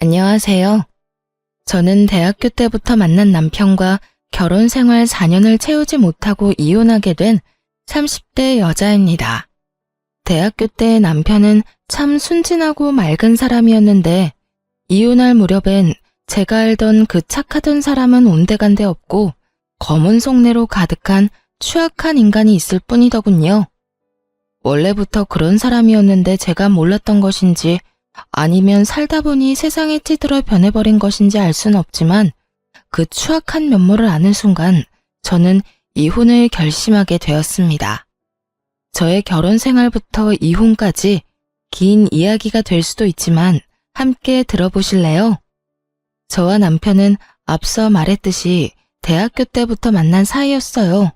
안녕하세요. 저는 대학교 때부터 만난 남편과 결혼 생활 4년을 채우지 못하고 이혼하게 된 30대 여자입니다. 대학교 때 남편은 참 순진하고 맑은 사람이었는데 이혼할 무렵엔 제가 알던 그 착하던 사람은 온데간데 없고 검은 속내로 가득한 추악한 인간이 있을 뿐이더군요. 원래부터 그런 사람이었는데 제가 몰랐던 것인지 아니면 살다 보니 세상에 찌들어 변해버린 것인지 알 수는 없지만 그 추악한 면모를 아는 순간 저는 이혼을 결심하게 되었습니다. 저의 결혼 생활부터 이혼까지 긴 이야기가 될 수도 있지만 함께 들어보실래요? 저와 남편은 앞서 말했듯이 대학교 때부터 만난 사이였어요.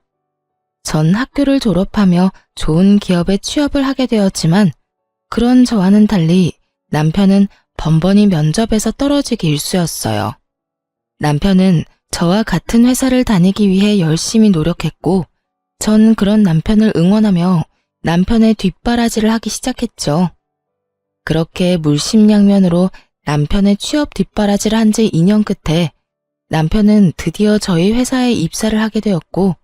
전 학교를 졸업하며 좋은 기업에 취업을 하게 되었지만 그런 저와는 달리 남편은 번번이 면접에서 떨어지기 일쑤였어요. 남편은 저와 같은 회사를 다니기 위해 열심히 노력했고 전 그런 남편을 응원하며 남편의 뒷바라지를 하기 시작했죠. 그렇게 물심양면으로 남편의 취업 뒷바라지를 한 지 2년 끝에 남편은 드디어 저희 회사에 입사를 하게 되었고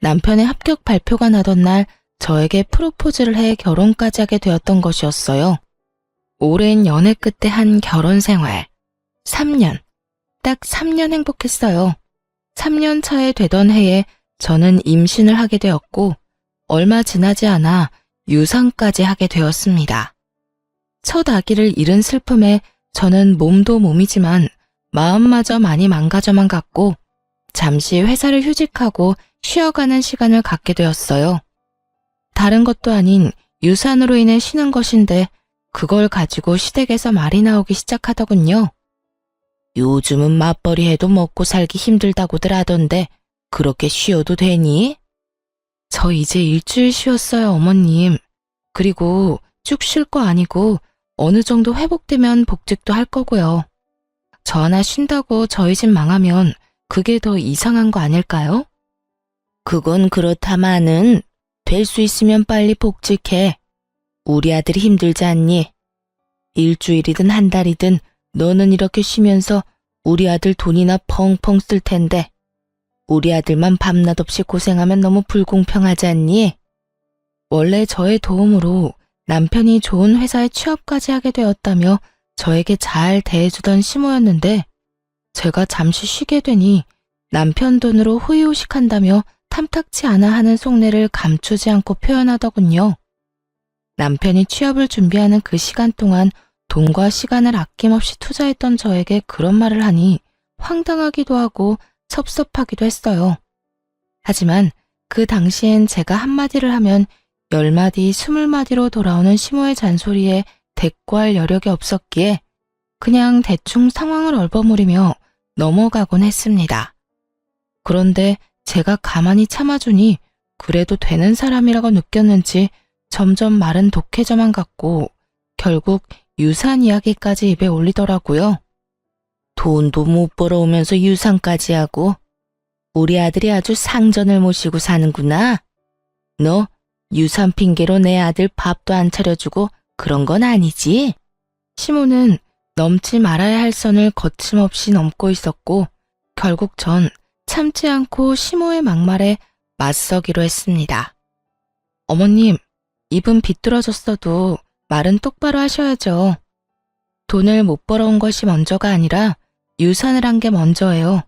남편의 합격 발표가 나던 날 저에게 프로포즈를 해 결혼까지 하게 되었던 것이었어요. 오랜 연애 끝에 한 결혼 생활. 3년. 딱 3년 행복했어요. 3년 차에 되던 해에 저는 임신을 하게 되었고 얼마 지나지 않아 유산까지 하게 되었습니다. 첫 아기를 잃은 슬픔에 저는 몸도 몸이지만 마음마저 많이 망가져만 갔고 잠시 회사를 휴직하고 쉬어가는 시간을 갖게 되었어요. 다른 것도 아닌 유산으로 인해 쉬는 것인데 그걸 가지고 시댁에서 말이 나오기 시작하더군요. 요즘은 맞벌이 해도 먹고 살기 힘들다고들 하던데 그렇게 쉬어도 되니? 저 이제 일주일 쉬었어요, 어머님. 그리고 쭉 쉴 거 아니고 어느 정도 회복되면 복직도 할 거고요. 저 하나 쉰다고 저희 집 망하면 그게 더 이상한 거 아닐까요? 그건 그렇다마는 될 수 있으면 빨리 복직해. 우리 아들이 힘들지 않니? 일주일이든 한 달이든 너는 이렇게 쉬면서 우리 아들 돈이나 펑펑 쓸 텐데 우리 아들만 밤낮 없이 고생하면 너무 불공평하지 않니? 원래 저의 도움으로 남편이 좋은 회사에 취업까지 하게 되었다며 저에게 잘 대해주던 시모였는데 제가 잠시 쉬게 되니 남편 돈으로 호의호식한다며 탐탁치 않아 하는 속내를 감추지 않고 표현하더군요. 남편이 취업을 준비하는 그 시간 동안 돈과 시간을 아낌없이 투자했던 저에게 그런 말을 하니 황당하기도 하고 섭섭하기도 했어요. 하지만 그 당시엔 제가 한마디를 하면 10마디, 20마디로 돌아오는 시모의 잔소리에 대꾸할 여력이 없었기에 그냥 대충 상황을 얼버무리며 넘어가곤 했습니다. 그런데 제가 가만히 참아주니 그래도 되는 사람이라고 느꼈는지 점점 말은 독해져만 갔고 결국 유산 이야기까지 입에 올리더라고요. 돈도 못 벌어오면서 유산까지 하고 우리 아들이 아주 상전을 모시고 사는구나. 너 유산 핑계로 내 아들 밥도 안 차려주고 그런 건 아니지? 시모는 넘지 말아야 할 선을 거침없이 넘고 있었고 결국 전 참지 않고 시모의 막말에 맞서기로 했습니다. 어머님, 입은 비뚤어졌어도 말은 똑바로 하셔야죠. 돈을 못 벌어온 것이 먼저가 아니라 유산을 한 게 먼저예요.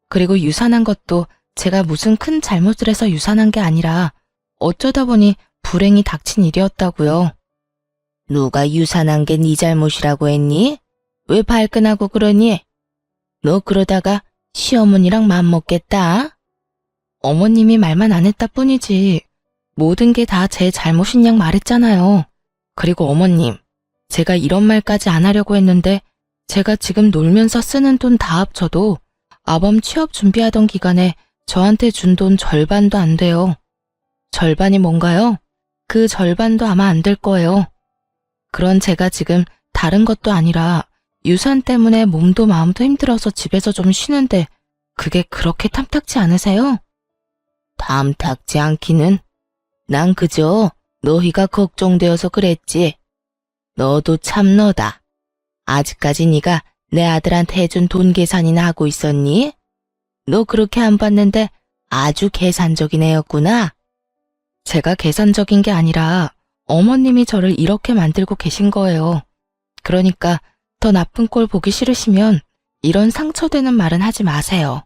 그리고 유산한 것도 제가 무슨 큰 잘못을 해서 유산한 게 아니라 어쩌다 보니 불행이 닥친 일이었다고요. 누가 유산한 게 네 잘못이라고 했니? 왜 발끈하고 그러니? 너 그러다가 시어머니랑 맘먹겠다. 어머님이 말만 안 했다 뿐이지 모든 게 다 제 잘못인 양 말했잖아요. 그리고 어머님, 제가 이런 말까지 안 하려고 했는데 제가 지금 놀면서 쓰는 돈 다 합쳐도 아범 취업 준비하던 기간에 저한테 준 돈 절반도 안 돼요. 절반이 뭔가요? 그 절반도 아마 안 될 거예요. 그런 제가 지금 다른 것도 아니라 유산 때문에 몸도 마음도 힘들어서 집에서 좀 쉬는데 그게 그렇게 탐탁지 않으세요? 탐탁지 않기는. 난 그저 너희가 걱정되어서 그랬지. 너도 참 너다. 아직까지 네가 내 아들한테 해준 돈 계산이나 하고 있었니? 너 그렇게 안 봤는데 아주 계산적인 애였구나. 제가 계산적인 게 아니라 어머님이 저를 이렇게 만들고 계신 거예요. 그러니까 더 나쁜 꼴 보기 싫으시면 이런 상처되는 말은 하지 마세요.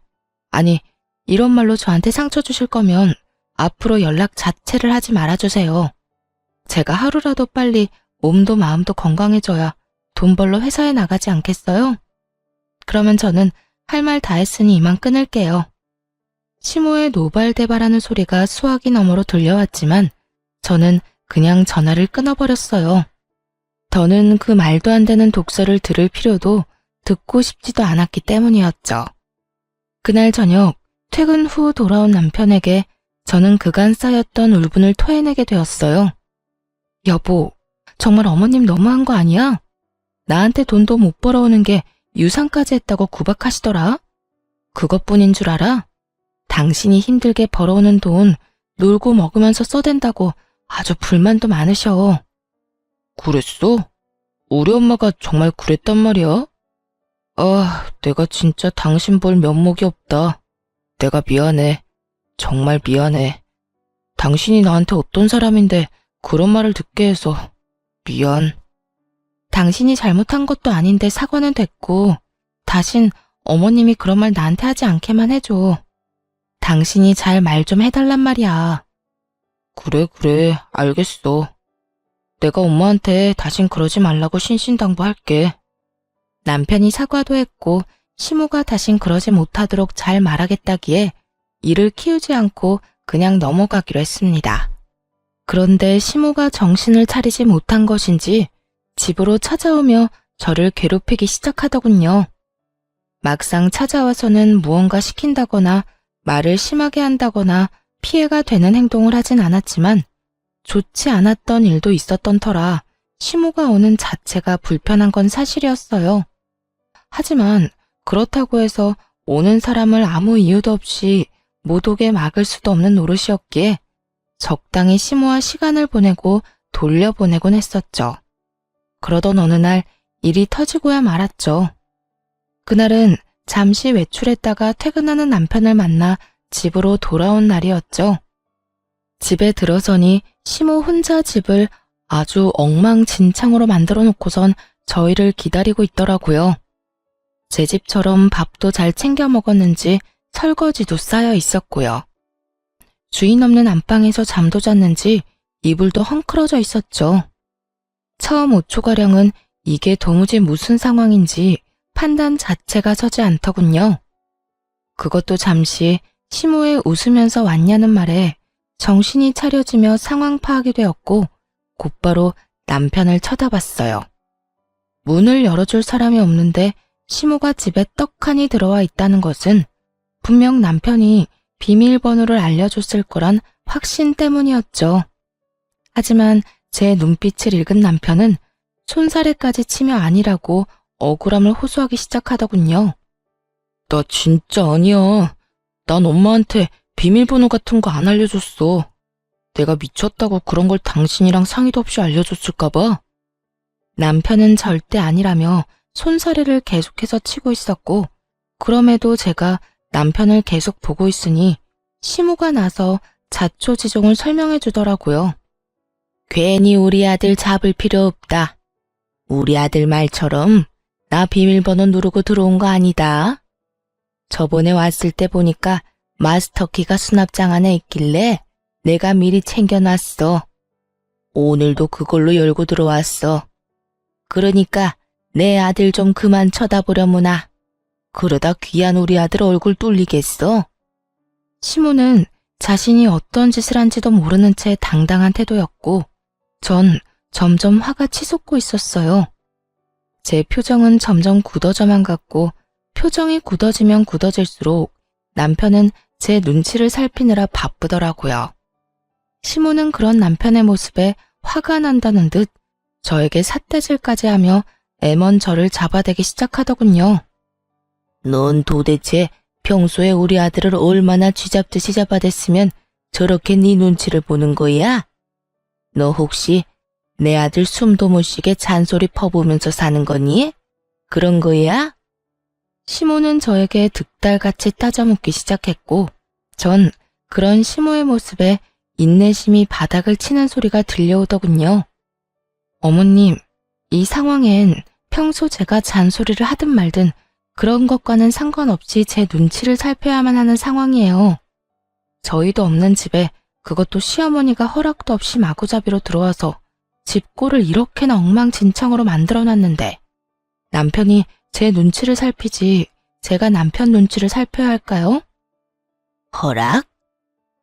아니, 이런 말로 저한테 상처 주실 거면 앞으로 연락 자체를 하지 말아주세요. 제가 하루라도 빨리 몸도 마음도 건강해져야 돈 벌러 회사에 나가지 않겠어요? 그러면 저는 할 말 다 했으니 이만 끊을게요. 시모의 노발대발하는 소리가 수화기 너머로 들려왔지만 저는 그냥 전화를 끊어버렸어요. 더는 그 말도 안 되는 독설을 들을 필요도 듣고 싶지도 않았기 때문이었죠. 그날 저녁 퇴근 후 돌아온 남편에게 저는 그간 쌓였던 울분을 토해내게 되었어요. 여보, 정말 어머님 너무한 거 아니야? 나한테 돈도 못 벌어오는 게 유산까지 했다고 구박하시더라. 그것뿐인 줄 알아? 당신이 힘들게 벌어오는 돈 놀고 먹으면서 써댄다고 아주 불만도 많으셔. 그랬어? 우리 엄마가 정말 그랬단 말이야? 아, 내가 진짜 당신 볼 면목이 없다. 내가 미안해. 정말 미안해. 당신이 나한테 어떤 사람인데 그런 말을 듣게 해서 미안. 당신이 잘못한 것도 아닌데 사과는 됐고 다신 어머님이 그런 말 나한테 하지 않게만 해줘. 당신이 잘 말 좀 해달란 말이야. 그래, 알겠어. 내가 엄마한테 다신 그러지 말라고 신신당부할게. 남편이 사과도 했고 시모가 다신 그러지 못하도록 잘 말하겠다기에 이를 키우지 않고 그냥 넘어가기로 했습니다. 그런데 시모가 정신을 차리지 못한 것인지 집으로 찾아오며 저를 괴롭히기 시작하더군요. 막상 찾아와서는 무언가 시킨다거나 말을 심하게 한다거나 피해가 되는 행동을 하진 않았지만 좋지 않았던 일도 있었던 터라 시모가 오는 자체가 불편한 건 사실이었어요. 하지만 그렇다고 해서 오는 사람을 아무 이유도 없이 못 오게 막을 수도 없는 노릇이었기에 적당히 시모와 시간을 보내고 돌려보내곤 했었죠. 그러던 어느 날 일이 터지고야 말았죠. 그날은 잠시 외출했다가 퇴근하는 남편을 만나 집으로 돌아온 날이었죠. 집에 들어서니 시모 혼자 집을 아주 엉망진창으로 만들어 놓고선 저희를 기다리고 있더라고요. 제 집처럼 밥도 잘 챙겨 먹었는지 설거지도 쌓여 있었고요. 주인 없는 안방에서 잠도 잤는지 이불도 헝클어져 있었죠. 처음 5초가량은 이게 도무지 무슨 상황인지 판단 자체가 서지 않더군요. 그것도 잠시 시모의 웃으면서 왔냐는 말에 정신이 차려지며 상황 파악이 되었고 곧바로 남편을 쳐다봤어요. 문을 열어줄 사람이 없는데 시모가 집에 떡하니 들어와 있다는 것은 분명 남편이 비밀번호를 알려줬을 거란 확신 때문이었죠. 하지만 제 눈빛을 읽은 남편은 손사래까지 치며 아니라고 억울함을 호소하기 시작하더군요. 나 진짜 아니야. 난 엄마한테 비밀번호 같은 거 안 알려줬어. 내가 미쳤다고 그런 걸 당신이랑 상의도 없이 알려줬을까봐. 남편은 절대 아니라며 손사래를 계속해서 치고 있었고 그럼에도 제가 남편을 계속 보고 있으니 시모가 나서 자초지종을 설명해 주더라고요. 괜히 우리 아들 잡을 필요 없다. 우리 아들 말처럼 나 비밀번호 누르고 들어온 거 아니다. 저번에 왔을 때 보니까 마스터키가 수납장 안에 있길래 내가 미리 챙겨놨어. 오늘도 그걸로 열고 들어왔어. 그러니까 내 아들 좀 그만 쳐다보려무나. 그러다 귀한 우리 아들 얼굴 뚫리겠어. 시모는 자신이 어떤 짓을 한지도 모르는 채 당당한 태도였고 전 점점 화가 치솟고 있었어요. 제 표정은 점점 굳어져만 갔고 표정이 굳어지면 굳어질수록 남편은 제 눈치를 살피느라 바쁘더라고요. 시모는 그런 남편의 모습에 화가 난다는 듯 저에게 삿대질까지 하며 애먼 저를 잡아대기 시작하더군요. 넌 도대체 평소에 우리 아들을 얼마나 쥐잡듯이 잡아댔으면 저렇게 네 눈치를 보는 거야? 너 혹시 내 아들 숨도 못 쉬게 잔소리 퍼부으면서 사는 거니? 그런 거야? 시모는 저에게 득달같이 따져묻기 시작했고, 전 그런 시모의 모습에 인내심이 바닥을 치는 소리가 들려오더군요. 어머님, 이 상황엔 평소 제가 잔소리를 하든 말든 그런 것과는 상관없이 제 눈치를 살펴야만 하는 상황이에요. 저희도 없는 집에 그것도 시어머니가 허락도 없이 마구잡이로 들어와서 집 꼴을 이렇게나 엉망진창으로 만들어놨는데 남편이 제 눈치를 살피지 제가 남편 눈치를 살펴야 할까요? 허락?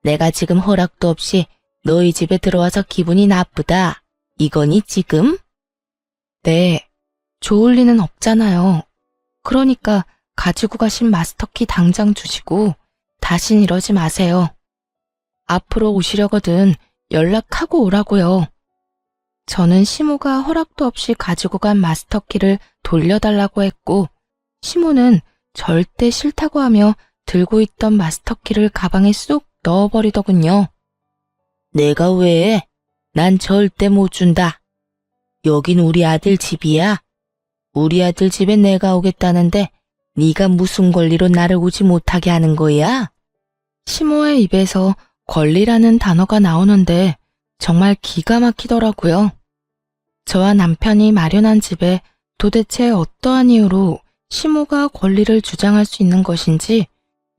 내가 지금 허락도 없이 너희 집에 들어와서 기분이 나쁘다. 이거니 지금? 네, 좋을 리는 없잖아요. 그러니까 가지고 가신 마스터키 당장 주시고 다신 이러지 마세요. 앞으로 오시려거든 연락하고 오라고요. 저는 시모가 허락도 없이 가지고 간 마스터키를 돌려달라고 했고 시모는 절대 싫다고 하며 들고 있던 마스터키를 가방에 쏙 넣어버리더군요. 내가 왜? 난 절대 못 준다. 여긴 우리 아들 집이야. 우리 아들 집에 내가 오겠다는데 네가 무슨 권리로 나를 오지 못하게 하는 거야? 시모의 입에서 권리라는 단어가 나오는데 정말 기가 막히더라고요. 저와 남편이 마련한 집에 도대체 어떠한 이유로 시모가 권리를 주장할 수 있는 것인지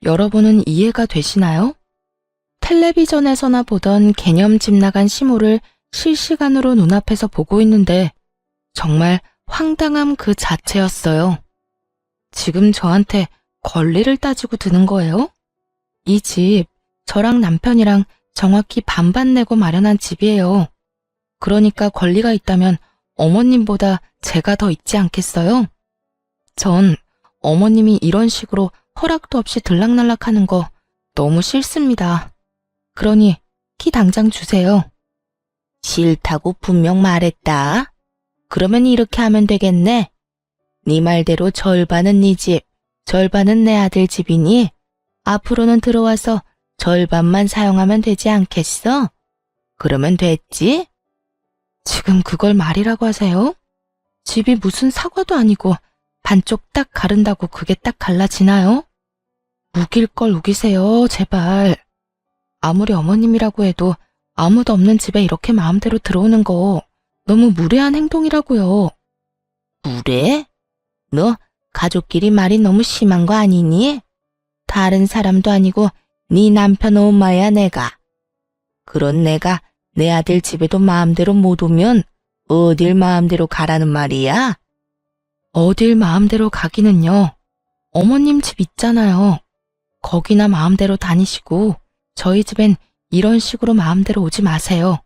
여러분은 이해가 되시나요? 텔레비전에서나 보던 개념 집 나간 시모를 실시간으로 눈앞에서 보고 있는데 정말 황당함 그 자체였어요. 지금 저한테 권리를 따지고 드는 거예요? 이 집, 저랑 남편이랑 정확히 반반 내고 마련한 집이에요. 그러니까 권리가 있다면 어머님보다 제가 더 있지 않겠어요? 전 어머님이 이런 식으로 허락도 없이 들락날락하는 거 너무 싫습니다. 그러니 키 당장 주세요. 싫다고 분명 말했다. 그러면 이렇게 하면 되겠네. 네 말대로 절반은 네 집, 절반은 내 아들 집이니 앞으로는 들어와서 절반만 사용하면 되지 않겠어? 그러면 됐지? 지금 그걸 말이라고 하세요? 집이 무슨 사과도 아니고 반쪽 딱 가른다고 그게 딱 갈라지나요? 우길 걸 우기세요, 제발. 아무리 어머님이라고 해도 아무도 없는 집에 이렇게 마음대로 들어오는 거 너무 무례한 행동이라고요. 무례? 너 가족끼리 말이 너무 심한 거 아니니? 다른 사람도 아니고 네 남편 엄마야 내가. 그런 내가 내 아들 집에도 마음대로 못 오면 어딜 마음대로 가라는 말이야? 어딜 마음대로 가기는요. 어머님 집 있잖아요. 거기나 마음대로 다니시고 저희 집엔 이런 식으로 마음대로 오지 마세요.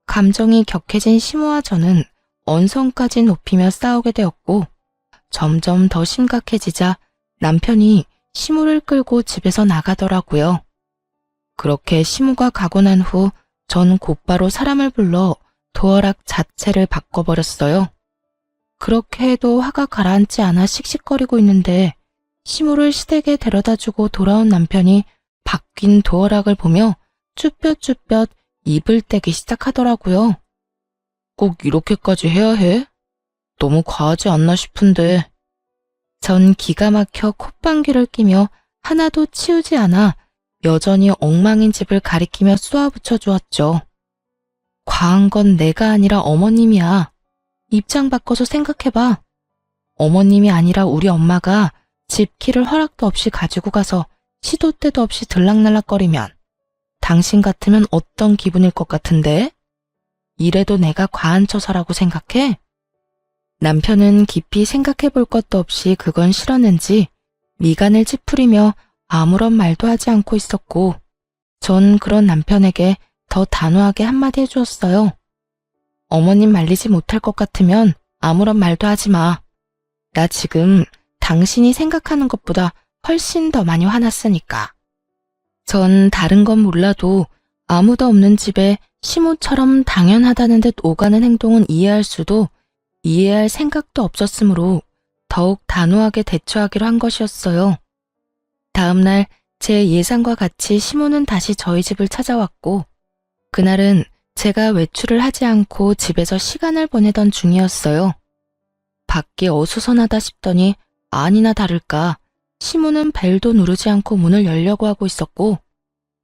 감정이 격해진 시모와 저는 언성까지 높이며 싸우게 되었고 점점 더 심각해지자 남편이 시모를 끌고 집에서 나가더라고요. 그렇게 시모가 가고 난 후 전 곧바로 사람을 불러 도어락 자체를 바꿔버렸어요. 그렇게 해도 화가 가라앉지 않아 씩씩거리고 있는데 시모를 시댁에 데려다주고 돌아온 남편이 바뀐 도어락을 보며 쭈뼛쭈뼛 입을 떼기 시작하더라고요. 꼭 이렇게까지 해야 해? 너무 과하지 않나 싶은데. 전 기가 막혀 콧방귀를 끼며 하나도 치우지 않아 여전히 엉망인 집을 가리키며 쏘아붙여 주었죠. 과한 건 내가 아니라 어머님이야. 입장 바꿔서 생각해봐. 어머님이 아니라 우리 엄마가 집 키를 허락도 없이 가지고 가서 시도 때도 없이 들락날락거리면 당신 같으면 어떤 기분일 것 같은데? 이래도 내가 과한 처사라고 생각해? 남편은 깊이 생각해 볼 것도 없이 그건 싫었는지 미간을 찌푸리며 아무런 말도 하지 않고 있었고 전 그런 남편에게 더 단호하게 한마디 해주었어요. 어머님 말리지 못할 것 같으면 아무런 말도 하지 마. 나 지금 당신이 생각하는 것보다 훨씬 더 많이 화났으니까. 전 다른 건 몰라도 아무도 없는 집에 시모처럼 당연하다는 듯 오가는 행동은 이해할 수도 이해할 생각도 없었으므로 더욱 단호하게 대처하기로 한 것이었어요. 다음 날 제 예상과 같이 시모는 다시 저희 집을 찾아왔고 그날은 제가 외출을 하지 않고 집에서 시간을 보내던 중이었어요. 밖이 어수선하다 싶더니 아니나 다를까 시모는 벨도 누르지 않고 문을 열려고 하고 있었고,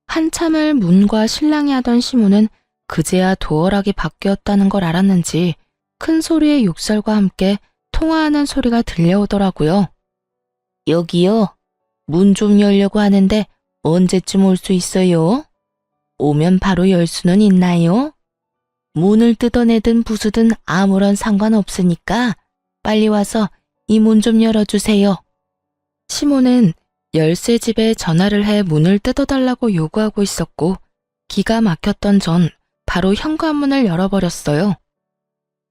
한참을 문과 실랑이 하던 시모는 그제야 도어락이 바뀌었다는 걸 알았는지 큰 소리의 욕설과 함께 통화하는 소리가 들려오더라고요. 여기요. 문 좀 열려고 하는데 언제쯤 올 수 있어요? 오면 바로 열 수는 있나요? 문을 뜯어내든 부수든 아무런 상관없으니까 빨리 와서 이 문 좀 열어주세요. 시모는 열쇠집에 전화를 해 문을 뜯어달라고 요구하고 있었고, 기가 막혔던 전 바로 현관문을 열어버렸어요.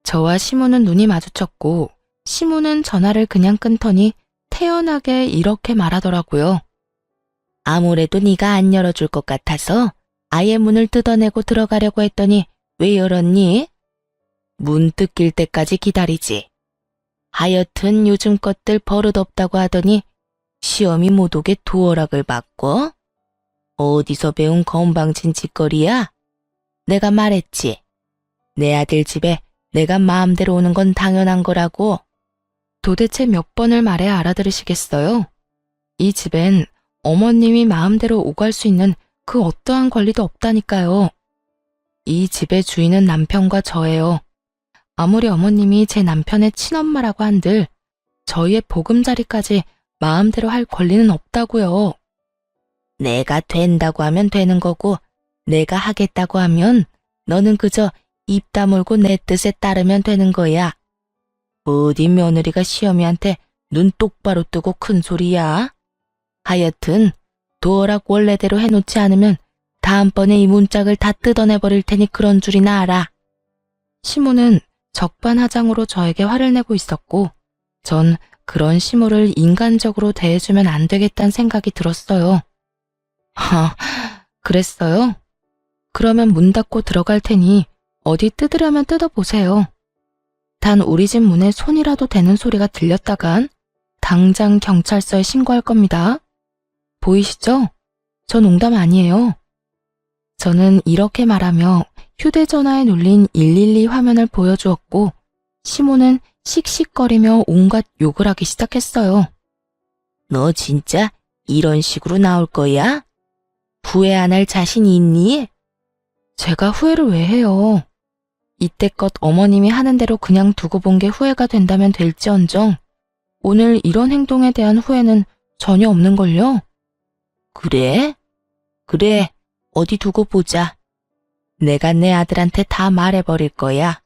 저와 시모는 눈이 마주쳤고, 시모는 전화를 그냥 끊더니 태연하게 이렇게 말하더라고요. 아무래도 네가 안 열어줄 것 같아서 아예 문을 뜯어내고 들어가려고 했더니 왜 열었니? 문 뜯길 때까지 기다리지. 하여튼 요즘 것들 버릇없다고 하더니 시험이 못 오게 도어락을 바꿔? 어디서 배운 건방진 짓거리야? 내가 말했지. 내 아들 집에 내가 마음대로 오는 건 당연한 거라고. 도대체 몇 번을 말해야 알아들으시겠어요? 이 집엔 어머님이 마음대로 오갈 수 있는 그 어떠한 권리도 없다니까요. 이 집의 주인은 남편과 저예요. 아무리 어머님이 제 남편의 친엄마라고 한들 저희의 보금자리까지 마음대로 할 권리는 없다고요. 내가 된다고 하면 되는 거고, 내가 하겠다고 하면 너는 그저 입 다물고 내 뜻에 따르면 되는 거야. 어디 며느리가 시어미한테 눈 똑바로 뜨고 큰 소리야? 하여튼 도어락 원래대로 해놓지 않으면 다음번에 이 문짝을 다 뜯어내버릴 테니 그런 줄이나 알아. 시모는 적반하장으로 저에게 화를 내고 있었고, 전 그런 시모를 인간적으로 대해주면 안 되겠다는 생각이 들었어요. 그랬어요? 그러면 문 닫고 들어갈 테니 어디 뜯으려면 뜯어보세요. 단 우리 집 문에 손이라도 대는 소리가 들렸다간 당장 경찰서에 신고할 겁니다. 보이시죠? 저 농담 아니에요. 저는 이렇게 말하며 휴대전화에 눌린 112 화면을 보여주었고, 시모는 씩씩거리며 온갖 욕을 하기 시작했어요. 너 진짜 이런 식으로 나올 거야? 후회 안 할 자신 있니? 제가 후회를 왜 해요? 이때껏 어머님이 하는 대로 그냥 두고 본 게 후회가 된다면 될지언정 오늘 이런 행동에 대한 후회는 전혀 없는걸요? 그래? 그래, 어디 두고 보자. 내가 내 아들한테 다 말해버릴 거야.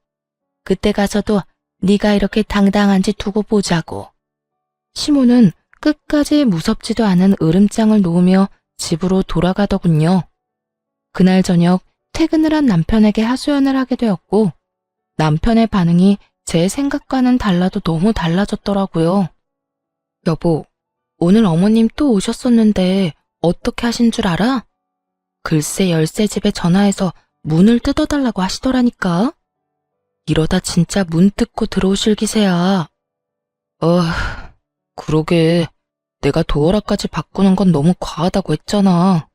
그때 가서도 네가 이렇게 당당한지 두고 보자고. 시모는 끝까지 무섭지도 않은 으름장을 놓으며 집으로 돌아가더군요. 그날 저녁 퇴근을 한 남편에게 하소연을 하게 되었고, 남편의 반응이 제 생각과는 달라도 너무 달라졌더라고요. 여보, 오늘 어머님 또 오셨었는데 어떻게 하신 줄 알아? 글쎄 열쇠집에 전화해서 문을 뜯어달라고 하시더라니까. 이러다 진짜 문 뜯고 들어오실 기세야. 그러게. 내가 도어락까지 바꾸는 건 너무 과하다고 했잖아.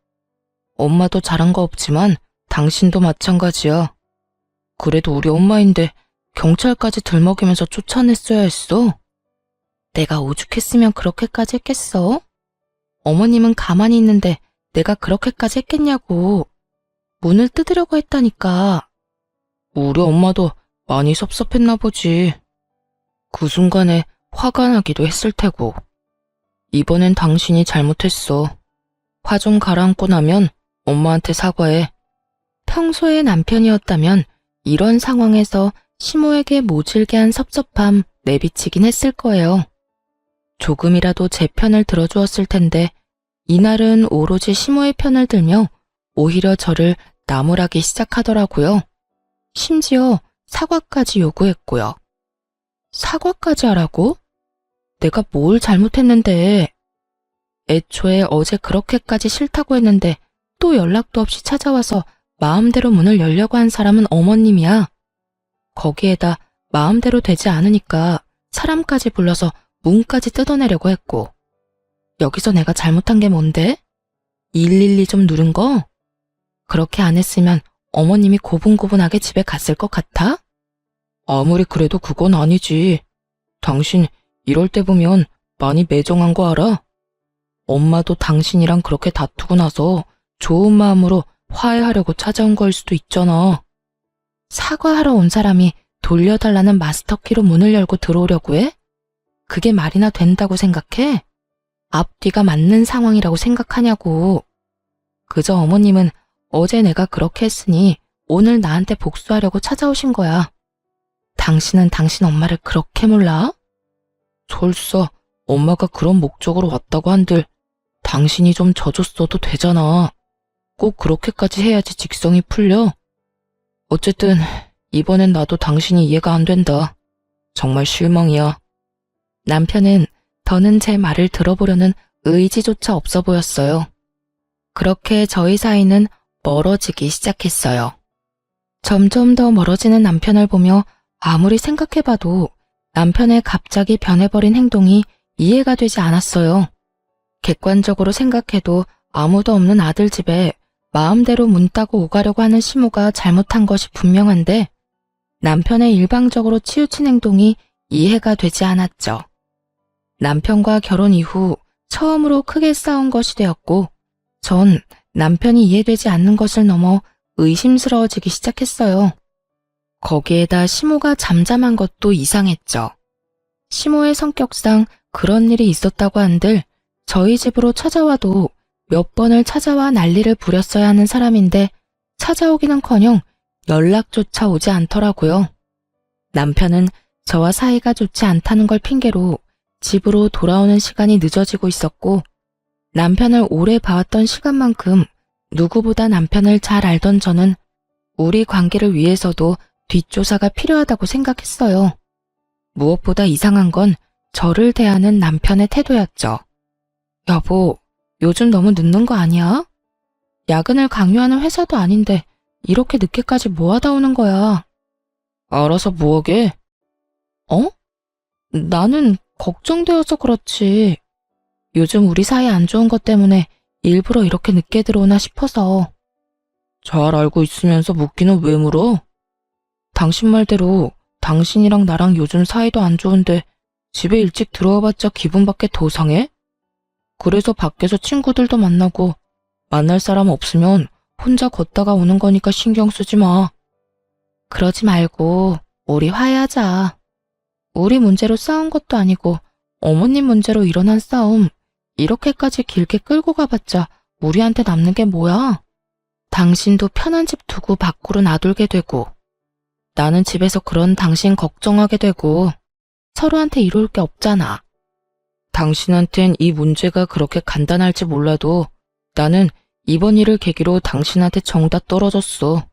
엄마도 잘한 거 없지만 당신도 마찬가지야. 그래도 우리 엄마인데 경찰까지 들먹이면서 쫓아냈어야 했어. 내가 오죽했으면 그렇게까지 했겠어? 어머님은 가만히 있는데 내가 그렇게까지 했겠냐고. 문을 뜯으려고 했다니까. 우리 엄마도 많이 섭섭했나 보지. 그 순간에 화가 나기도 했을 테고. 이번엔 당신이 잘못했어. 화 좀 가라앉고 나면 엄마한테 사과해. 평소의 남편이었다면 이런 상황에서 시모에게 모질게 한 섭섭함 내비치긴 했을 거예요. 조금이라도 제 편을 들어주었을 텐데 이날은 오로지 시모의 편을 들며 오히려 저를 나무라기 시작하더라고요. 심지어 사과까지 요구했고요. 사과까지 하라고? 내가 뭘 잘못했는데. 애초에 어제 그렇게까지 싫다고 했는데 또 연락도 없이 찾아와서 마음대로 문을 열려고 한 사람은 어머님이야. 거기에다 마음대로 되지 않으니까 사람까지 불러서 문까지 뜯어내려고 했고. 여기서 내가 잘못한 게 뭔데? 112 좀 누른 거? 그렇게 안 했으면 어머님이 고분고분하게 집에 갔을 것 같아? 아무리 그래도 그건 아니지. 당신 이럴 때 보면 많이 매정한 거 알아? 엄마도 당신이랑 그렇게 다투고 나서 좋은 마음으로 화해하려고 찾아온 거일 수도 있잖아. 사과하러 온 사람이 돌려달라는 마스터키로 문을 열고 들어오려고 해? 그게 말이나 된다고 생각해? 앞뒤가 맞는 상황이라고 생각하냐고. 그저 어머님은 어제 내가 그렇게 했으니 오늘 나한테 복수하려고 찾아오신 거야. 당신은 당신 엄마를 그렇게 몰라? 설사 엄마가 그런 목적으로 왔다고 한들 당신이 좀 져줬어도 되잖아. 꼭 그렇게까지 해야지 직성이 풀려. 어쨌든 이번엔 나도 당신이 이해가 안 된다. 정말 실망이야. 남편은 더는 제 말을 들어보려는 의지조차 없어 보였어요. 그렇게 저희 사이는 멀어지기 시작했어요. 점점 더 멀어지는 남편을 보며 아무리 생각해봐도 남편의 갑자기 변해버린 행동이 이해가 되지 않았어요. 객관적으로 생각해도 아무도 없는 아들 집에 마음대로 문 따고 오가려고 하는 시모가 잘못한 것이 분명한데 남편의 일방적으로 치우친 행동이 이해가 되지 않았죠. 남편과 결혼 이후 처음으로 크게 싸운 것이 되었고 전 남편이 이해되지 않는 것을 넘어 의심스러워지기 시작했어요. 거기에다 시모가 잠잠한 것도 이상했죠. 시모의 성격상 그런 일이 있었다고 한들 저희 집으로 찾아와도 몇 번을 찾아와 난리를 부렸어야 하는 사람인데 찾아오기는커녕 연락조차 오지 않더라고요. 남편은 저와 사이가 좋지 않다는 걸 핑계로 집으로 돌아오는 시간이 늦어지고 있었고 남편을 오래 봐왔던 시간만큼 누구보다 남편을 잘 알던 저는 우리 관계를 위해서도 뒷조사가 필요하다고 생각했어요. 무엇보다 이상한 건 저를 대하는 남편의 태도였죠. 여보, 요즘 너무 늦는 거 아니야? 야근을 강요하는 회사도 아닌데 이렇게 늦게까지 뭐 하다 오는 거야? 알아서 뭐하게? 어? 나는 걱정되어서 그렇지. 요즘 우리 사이 안 좋은 것 때문에 일부러 이렇게 늦게 들어오나 싶어서. 잘 알고 있으면서 묻기는 왜 물어? 당신 말대로 당신이랑 나랑 요즘 사이도 안 좋은데 집에 일찍 들어와봤자 기분밖에 더 상해? 그래서 밖에서 친구들도 만나고 만날 사람 없으면 혼자 걷다가 오는 거니까 신경 쓰지 마. 그러지 말고 우리 화해하자. 우리 문제로 싸운 것도 아니고 어머님 문제로 일어난 싸움 이렇게까지 길게 끌고 가봤자 우리한테 남는 게 뭐야? 당신도 편한 집 두고 밖으로 나돌게 되고 나는 집에서 그런 당신 걱정하게 되고 서로한테 이로울 게 없잖아. 당신한텐 이 문제가 그렇게 간단할지 몰라도 나는 이번 일을 계기로 당신한테 정다 떨어졌어.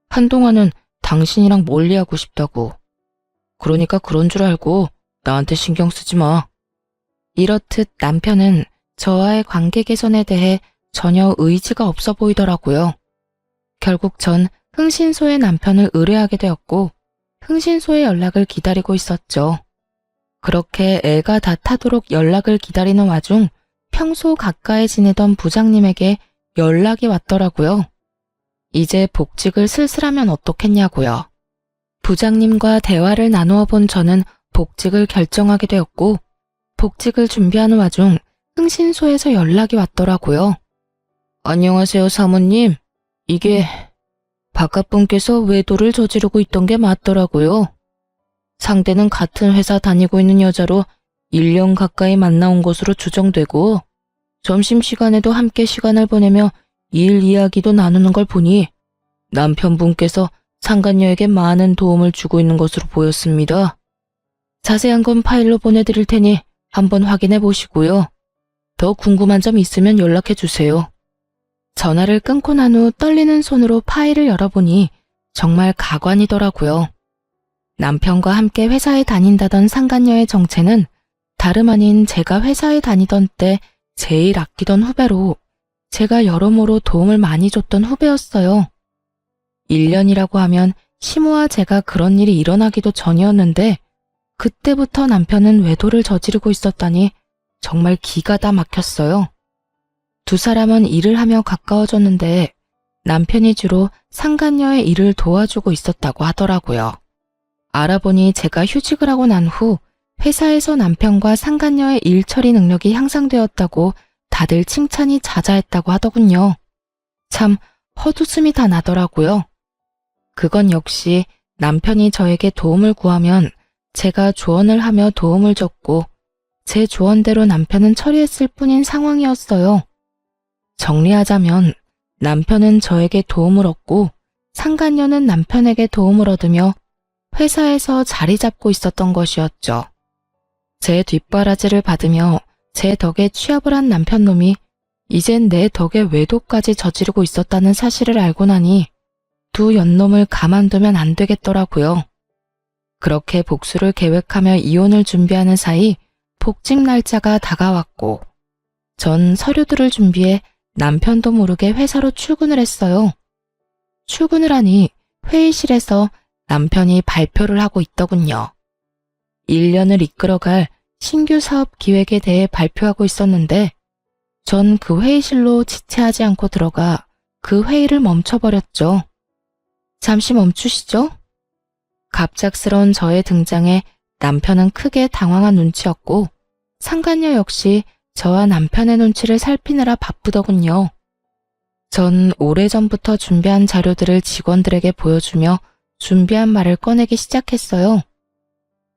한동안은 당신이랑 멀리하고 싶다고. 그러니까 그런 줄 알고 나한테 신경 쓰지 마. 이렇듯 남편은 저와의 관계 개선에 대해 전혀 의지가 없어 보이더라고요. 결국 전 흥신소의 남편을 의뢰하게 되었고 흥신소의 연락을 기다리고 있었죠. 그렇게 애가 다 타도록 연락을 기다리는 와중 평소 가까이 지내던 부장님에게 연락이 왔더라고요. 이제 복직을 슬슬하면 어떻겠냐고요. 부장님과 대화를 나누어 본 저는 복직을 결정하게 되었고 복직을 준비하는 와중 흥신소에서 연락이 왔더라고요. 안녕하세요, 사모님. 이게 바깥분께서 외도를 저지르고 있던 게 맞더라고요. 상대는 같은 회사 다니고 있는 여자로 1년 가까이 만나온 것으로 추정되고 점심시간에도 함께 시간을 보내며 일 이야기도 나누는 걸 보니 남편분께서 상간녀에게 많은 도움을 주고 있는 것으로 보였습니다. 자세한 건 파일로 보내드릴 테니 한번 확인해 보시고요. 더 궁금한 점 있으면 연락해 주세요. 전화를 끊고 난 후 떨리는 손으로 파일을 열어보니 정말 가관이더라고요. 남편과 함께 회사에 다닌다던 상간녀의 정체는 다름 아닌 제가 회사에 다니던 때 제일 아끼던 후배로 제가 여러모로 도움을 많이 줬던 후배였어요. 1년이라고 하면 시모와 제가 그런 일이 일어나기도 전이었는데 그때부터 남편은 외도를 저지르고 있었다니 정말 기가 다 막혔어요. 두 사람은 일을 하며 가까워졌는데 남편이 주로 상간녀의 일을 도와주고 있었다고 하더라고요. 알아보니 제가 휴직을 하고 난 후 회사에서 남편과 상간녀의 일 처리 능력이 향상되었다고 다들 칭찬이 자자했다고 하더군요. 참 헛웃음이 다 나더라고요. 그건 역시 남편이 저에게 도움을 구하면 제가 조언을 하며 도움을 줬고 제 조언대로 남편은 처리했을 뿐인 상황이었어요. 정리하자면 남편은 저에게 도움을 얻고 상간녀는 남편에게 도움을 얻으며 회사에서 자리 잡고 있었던 것이었죠. 제 뒷바라지를 받으며 제 덕에 취업을 한 남편놈이 이젠 내 덕에 외도까지 저지르고 있었다는 사실을 알고 나니 두 연놈을 가만두면 안 되겠더라고요. 그렇게 복수를 계획하며 이혼을 준비하는 사이 복직 날짜가 다가왔고 전 서류들을 준비해 남편도 모르게 회사로 출근을 했어요. 출근을 하니 회의실에서 남편이 발표를 하고 있더군요. 1년을 이끌어갈 신규 사업 기획에 대해 발표하고 있었는데 전 그 회의실로 지체하지 않고 들어가 그 회의를 멈춰버렸죠. 잠시 멈추시죠? 갑작스러운 저의 등장에 남편은 크게 당황한 눈치였고 상간녀 역시 저와 남편의 눈치를 살피느라 바쁘더군요. 전 오래전부터 준비한 자료들을 직원들에게 보여주며 준비한 말을 꺼내기 시작했어요.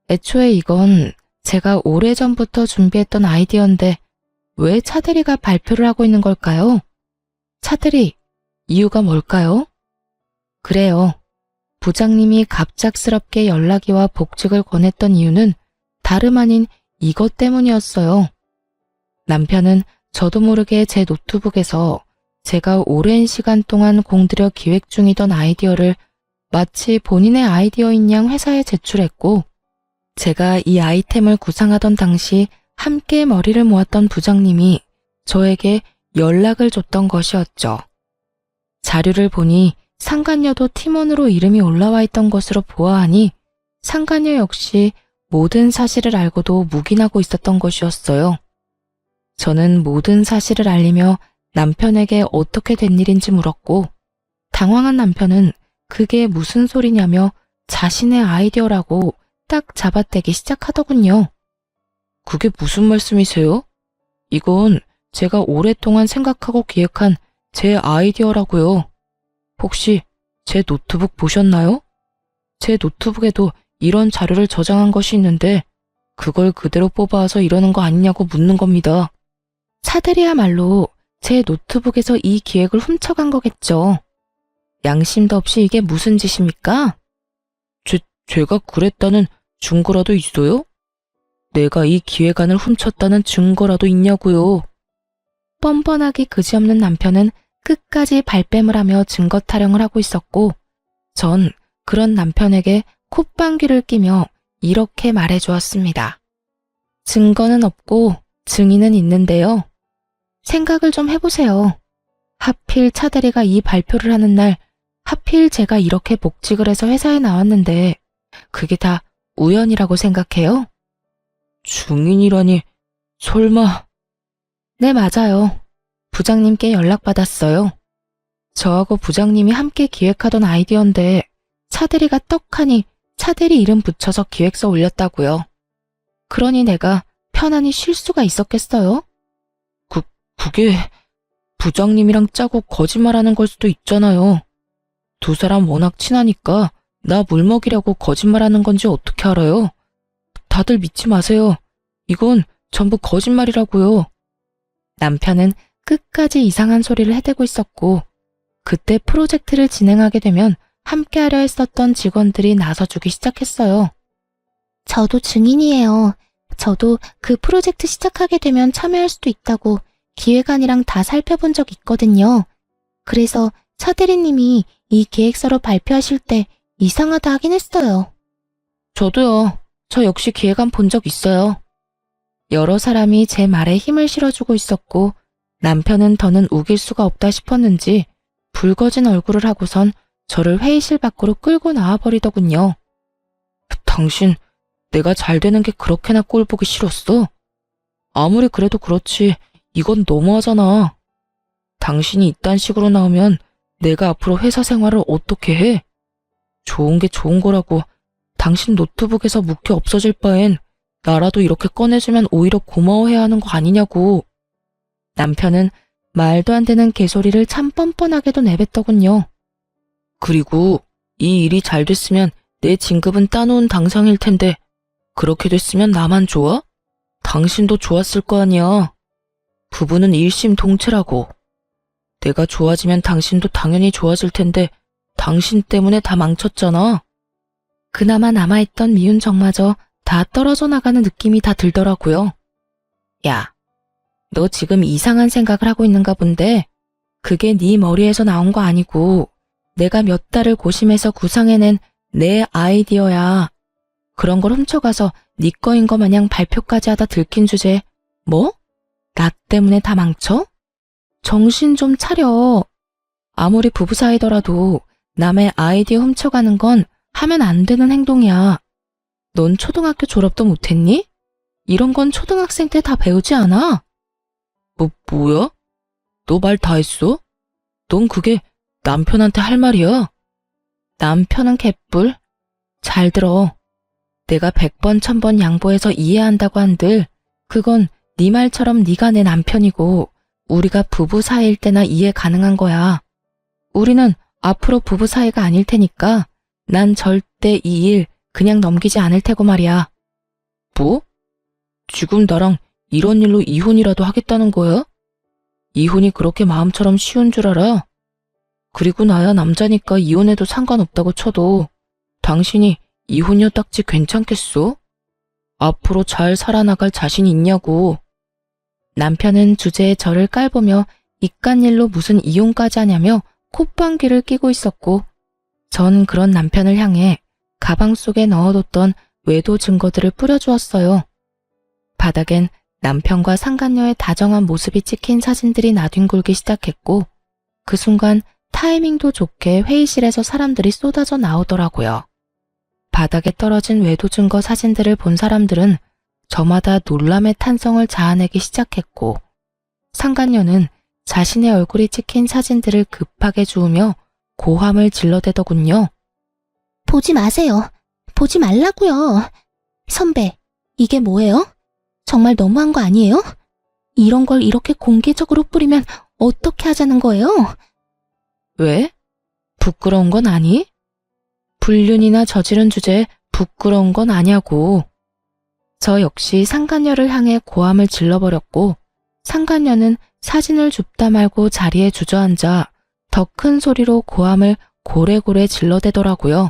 애초에 이건 제가 오래전부터 준비했던 아이디어인데 왜 차대리가 발표를 하고 있는 걸까요? 차대리, 이유가 뭘까요? 그래요. 부장님이 갑작스럽게 연락이와 복직을 권했던 이유는 다름 아닌 이것 때문이었어요. 남편은 저도 모르게 제 노트북에서 제가 오랜 시간 동안 공들여 기획 중이던 아이디어를 마치 본인의 아이디어인 양 회사에 제출했고 제가 이 아이템을 구상하던 당시 함께 머리를 모았던 부장님이 저에게 연락을 줬던 것이었죠. 자료를 보니 상간녀도 팀원으로 이름이 올라와 있던 것으로 보아하니 상간녀 역시 모든 사실을 알고도 묵인하고 있었던 것이었어요. 저는 모든 사실을 알리며 남편에게 어떻게 된 일인지 물었고 당황한 남편은 그게 무슨 소리냐며 자신의 아이디어라고 딱 잡아떼기 시작하더군요. 그게 무슨 말씀이세요? 이건 제가 오랫동안 생각하고 기획한 제 아이디어라고요. 혹시 제 노트북 보셨나요? 제 노트북에도 이런 자료를 저장한 것이 있는데 그걸 그대로 뽑아와서 이러는 거 아니냐고 묻는 겁니다. 차들이야말로 제 노트북에서 이 기획을 훔쳐간 거겠죠. 양심도 없이 이게 무슨 짓입니까? 제가 그랬다는 증거라도 있어요? 내가 이 기획안을 훔쳤다는 증거라도 있냐고요. 뻔뻔하기 그지없는 남편은 끝까지 발뺌을 하며 증거 타령을 하고 있었고 전 그런 남편에게 콧방귀를 끼며 이렇게 말해주었습니다. 증거는 없고 증인은 있는데요. 생각을 좀 해보세요. 하필 차대리가 이 발표를 하는 날 하필 제가 이렇게 복직을 해서 회사에 나왔는데 그게 다 우연이라고 생각해요? 증인이라니 설마... 네, 맞아요. 부장님께 연락받았어요. 저하고 부장님이 함께 기획하던 아이디어인데 차대리가 떡하니 차대리 이름 붙여서 기획서 올렸다고요. 그러니 내가 편안히 쉴 수가 있었겠어요? 그게 부장님이랑 짜고 거짓말하는 걸 수도 있잖아요. 두 사람 워낙 친하니까 나 물먹이려고 거짓말하는 건지 어떻게 알아요? 다들 믿지 마세요. 이건 전부 거짓말이라고요. 남편은 끝까지 이상한 소리를 해대고 있었고 그때 프로젝트를 진행하게 되면 함께하려 했었던 직원들이 나서주기 시작했어요. 저도 증인이에요. 저도 그 프로젝트 시작하게 되면 참여할 수도 있다고 기획안이랑 다 살펴본 적 있거든요. 그래서 차대리님이 이 계획서로 발표하실 때 이상하다 하긴 했어요. 저도요. 저 역시 기획안 본 적 있어요. 여러 사람이 제 말에 힘을 실어주고 있었고 남편은 더는 우길 수가 없다 싶었는지 붉어진 얼굴을 하고선 저를 회의실 밖으로 끌고 나와버리더군요. 당신 내가 잘 되는 게 그렇게나 꼴 보기 싫었어? 아무리 그래도 그렇지 이건 너무하잖아. 당신이 이딴 식으로 나오면 내가 앞으로 회사 생활을 어떻게 해? 좋은 게 좋은 거라고 당신 노트북에서 묵혀 없어질 바엔 나라도 이렇게 꺼내주면 오히려 고마워해야 하는 거 아니냐고. 남편은 말도 안 되는 개소리를 참 뻔뻔하게도 내뱉더군요. 그리고 이 일이 잘 됐으면 내 진급은 따놓은 당상일 텐데 그렇게 됐으면 나만 좋아? 당신도 좋았을 거 아니야. 부부는 일심동체라고. 내가 좋아지면 당신도 당연히 좋아질 텐데 당신 때문에 다 망쳤잖아. 그나마 남아있던 미운 정마저 다 떨어져 나가는 느낌이 다 들더라고요. 야, 너 지금 이상한 생각을 하고 있는가 본데 그게 네 머리에서 나온 거 아니고 내가 몇 달을 고심해서 구상해낸 내 아이디어야. 그런 걸 훔쳐가서 네 거인 거 마냥 발표까지 하다 들킨 주제에 뭐? 나 때문에 다 망쳐? 정신 좀 차려. 아무리 부부 사이더라도 남의 아이디어 훔쳐가는 건 하면 안 되는 행동이야. 넌 초등학교 졸업도 못했니? 이런 건 초등학생 때 다 배우지 않아? 뭐야? 너 말 다 했어? 넌 그게 남편한테 할 말이야? 남편은 개뿔? 잘 들어. 내가 100번 1000번 양보해서 이해한다고 한들 그건 네 말처럼 네가 내 남편이고 우리가 부부 사이일 때나 이해 가능한 거야. 우리는 앞으로 부부 사이가 아닐 테니까 난 절대 이 일 그냥 넘기지 않을 테고 말이야. 뭐? 지금 나랑 이런 일로 이혼이라도 하겠다는 거야? 이혼이 그렇게 마음처럼 쉬운 줄 알아? 그리고 나야 남자니까 이혼해도 상관없다고 쳐도 당신이 이혼녀 딱지 괜찮겠어? 앞으로 잘 살아나갈 자신 있냐고. 남편은 주제에 저를 깔보며 이깟일로 무슨 이혼까지 하냐며 콧방귀를 뀌고 있었고 전 그런 남편을 향해 가방 속에 넣어뒀던 외도 증거들을 뿌려주었어요. 바닥엔 남편과 상간녀의 다정한 모습이 찍힌 사진들이 나뒹굴기 시작했고 그 순간 타이밍도 좋게 회의실에서 사람들이 쏟아져 나오더라고요. 바닥에 떨어진 외도 증거 사진들을 본 사람들은 저마다 놀람의 탄성을 자아내기 시작했고 상간녀는 자신의 얼굴이 찍힌 사진들을 급하게 주우며 고함을 질러대더군요. 보지 마세요. 보지 말라고요. 선배, 이게 뭐예요? 정말 너무한 거 아니에요? 이런 걸 이렇게 공개적으로 뿌리면 어떻게 하자는 거예요? 왜? 부끄러운 건 아니? 불륜이나 저지른 주제에 부끄러운 건 아냐고. 저 역시 상간녀를 향해 고함을 질러버렸고 상간녀는 사진을 줍다 말고 자리에 주저앉아 더 큰 소리로 고함을 고래고래 질러대더라고요.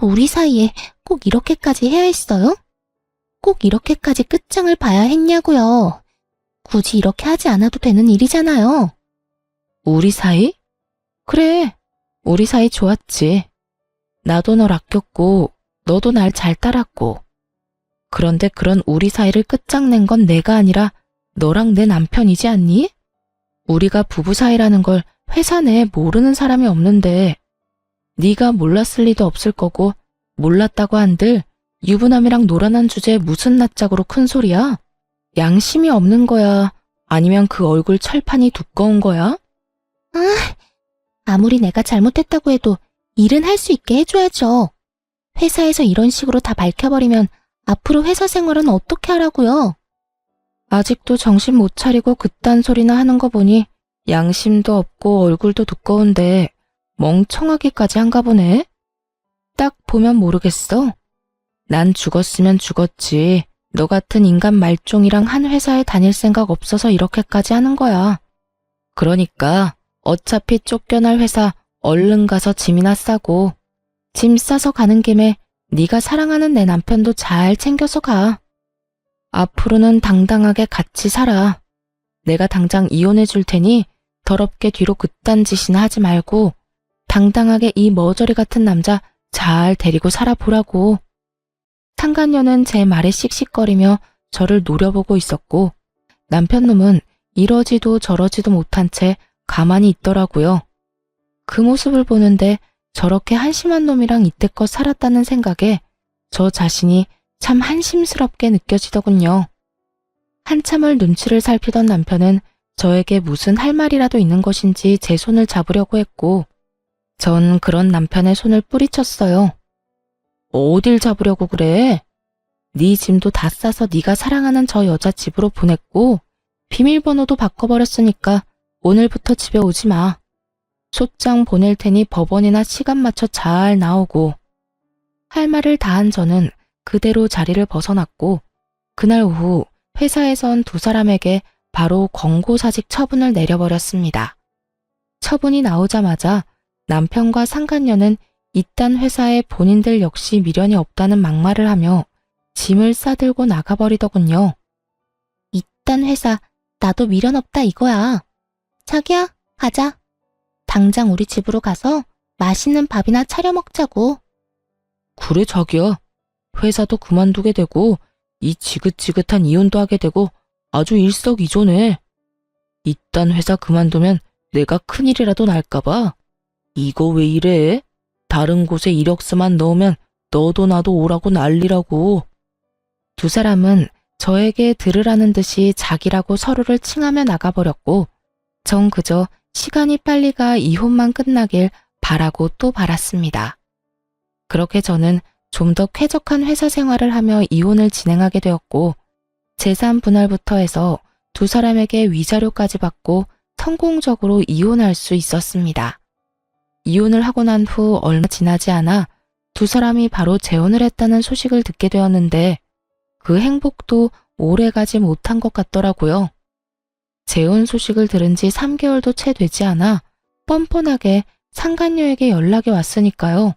우리 사이에 꼭 이렇게까지 해야 했어요? 꼭 이렇게까지 끝장을 봐야 했냐고요. 굳이 이렇게 하지 않아도 되는 일이잖아요. 우리 사이? 그래, 우리 사이 좋았지. 나도 널 아꼈고 너도 날 잘 따랐고. 그런데 그런 우리 사이를 끝장낸 건 내가 아니라 너랑 내 남편이지 않니? 우리가 부부 사이라는 걸 회사 내에 모르는 사람이 없는데 네가 몰랐을 리도 없을 거고 몰랐다고 한들 유부남이랑 놀아난 주제에 무슨 낯짝으로 큰 소리야? 양심이 없는 거야? 아니면 그 얼굴 철판이 두꺼운 거야? 아무리 내가 잘못했다고 해도 일은 할 수 있게 해줘야죠. 회사에서 이런 식으로 다 밝혀버리면 앞으로 회사 생활은 어떻게 하라고요? 아직도 정신 못 차리고 그딴 소리나 하는 거 보니 양심도 없고 얼굴도 두꺼운데 멍청하기까지 한가 보네. 딱 보면 모르겠어. 난 죽었으면 죽었지. 너 같은 인간 말종이랑 한 회사에 다닐 생각 없어서 이렇게까지 하는 거야. 그러니까 어차피 쫓겨날 회사 얼른 가서 짐이나 싸고 짐 싸서 가는 김에 네가 사랑하는 내 남편도 잘 챙겨서 가. 앞으로는 당당하게 같이 살아. 내가 당장 이혼해 줄 테니 더럽게 뒤로 그딴 짓이나 하지 말고 당당하게 이 머저리 같은 남자 잘 데리고 살아보라고. 상간녀는 제 말에 씩씩거리며 저를 노려보고 있었고 남편 놈은 이러지도 저러지도 못한 채 가만히 있더라고요. 그 모습을 보는데 저렇게 한심한 놈이랑 이때껏 살았다는 생각에 저 자신이 참 한심스럽게 느껴지더군요. 한참을 눈치를 살피던 남편은 저에게 무슨 할 말이라도 있는 것인지 제 손을 잡으려고 했고 전 그런 남편의 손을 뿌리쳤어요. 어딜 잡으려고 그래? 네 짐도 다 싸서 네가 사랑하는 저 여자 집으로 보냈고 비밀번호도 바꿔버렸으니까 오늘부터 집에 오지 마. 소장 보낼 테니 법원이나 시간 맞춰 잘 나오고. 할 말을 다한 저는 그대로 자리를 벗어났고 그날 오후 회사에선 두 사람에게 바로 권고사직 처분을 내려버렸습니다. 처분이 나오자마자 남편과 상간녀는 이딴 회사에 본인들 역시 미련이 없다는 막말을 하며 짐을 싸들고 나가버리더군요. 이딴 회사 나도 미련 없다 이거야. 자기야, 가자. 당장 우리 집으로 가서 맛있는 밥이나 차려 먹자고. 그래 자기야. 회사도 그만두게 되고 이 지긋지긋한 이혼도 하게 되고 아주 일석이조네. 이딴 회사 그만두면 내가 큰일이라도 날까봐. 이거 왜 이래? 다른 곳에 이력서만 넣으면 너도 나도 오라고 난리라고. 두 사람은 저에게 들으라는 듯이 자기라고 서로를 칭하며 나가버렸고 전 그저 시간이 빨리 가 이혼만 끝나길 바라고 또 바랐습니다. 그렇게 저는 좀 더 쾌적한 회사 생활을 하며 이혼을 진행하게 되었고 재산 분할부터 해서 두 사람에게 위자료까지 받고 성공적으로 이혼할 수 있었습니다. 이혼을 하고 난 후 얼마 지나지 않아 두 사람이 바로 재혼을 했다는 소식을 듣게 되었는데 그 행복도 오래가지 못한 것 같더라고요. 재혼 소식을 들은 지 3개월도 채 되지 않아 뻔뻔하게 상간녀에게 연락이 왔으니까요.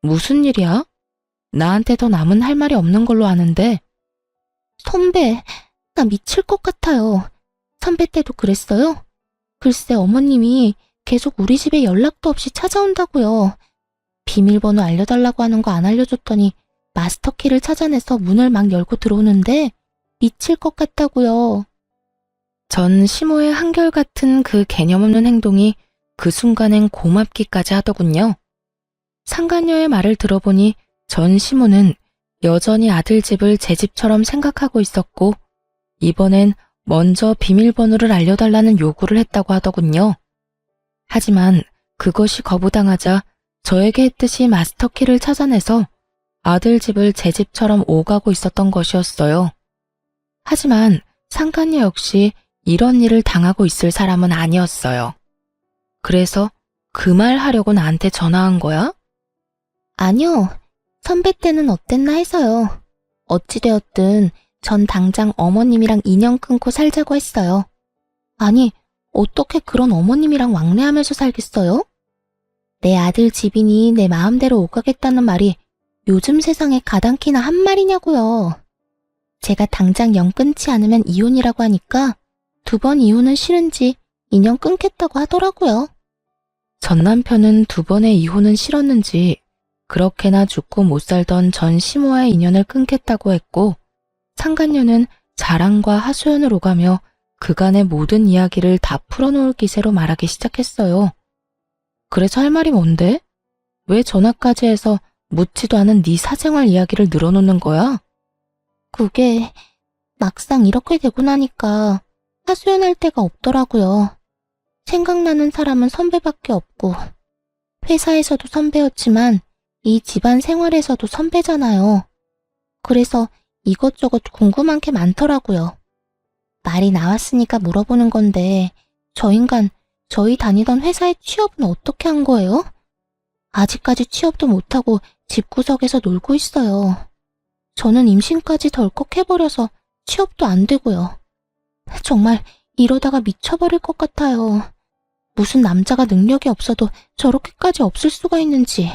무슨 일이야? 나한테 더 남은 할 말이 없는 걸로 아는데. 선배, 나 미칠 것 같아요. 선배 때도 그랬어요? 글쎄 어머님이 계속 우리 집에 연락도 없이 찾아온다고요. 비밀번호 알려달라고 하는 거 안 알려줬더니 마스터키를 찾아내서 문을 막 열고 들어오는데 미칠 것 같다고요. 전 시모의 한결같은 그 개념 없는 행동이 그 순간엔 고맙기까지 하더군요. 상간녀의 말을 들어보니 전 시모는 여전히 아들 집을 제 집처럼 생각하고 있었고 이번엔 먼저 비밀번호를 알려달라는 요구를 했다고 하더군요. 하지만 그것이 거부당하자 저에게 했듯이 마스터키를 찾아내서 아들 집을 제 집처럼 오가고 있었던 것이었어요. 하지만 상간녀 역시 이런 일을 당하고 있을 사람은 아니었어요. 그래서 그 말 하려고 나한테 전화한 거야? 아니요. 선배 때는 어땠나 해서요. 어찌되었든 전 당장 어머님이랑 인연 끊고 살자고 했어요. 아니, 어떻게 그런 어머님이랑 왕래하면서 살겠어요? 내 아들 집이니 내 마음대로 오가겠다는 말이 요즘 세상에 가당키나 한 말이냐고요. 제가 당장 연 끊지 않으면 이혼이라고 하니까 2번 이혼은 싫은지 인연 끊겠다고 하더라고요. 전 남편은 2번의 이혼은 싫었는지 그렇게나 죽고 못 살던 전 시모와의 인연을 끊겠다고 했고 상간녀는 자랑과 하소연을 오가며 그간의 모든 이야기를 다 풀어놓을 기세로 말하기 시작했어요. 그래서 할 말이 뭔데? 왜 전화까지 해서 묻지도 않은 네 사생활 이야기를 늘어놓는 거야? 그게 막상 이렇게 되고 나니까 하소연할 데가 없더라고요. 생각나는 사람은 선배밖에 없고 회사에서도 선배였지만 이 집안 생활에서도 선배잖아요. 그래서 이것저것 궁금한 게 많더라고요. 말이 나왔으니까 물어보는 건데 저 인간 저희 다니던 회사의 취업은 어떻게 한 거예요? 아직까지 취업도 못하고 집구석에서 놀고 있어요. 저는 임신까지 덜컥 해버려서 취업도 안 되고요. 정말 이러다가 미쳐버릴 것 같아요. 무슨 남자가 능력이 없어도 저렇게까지 없을 수가 있는지.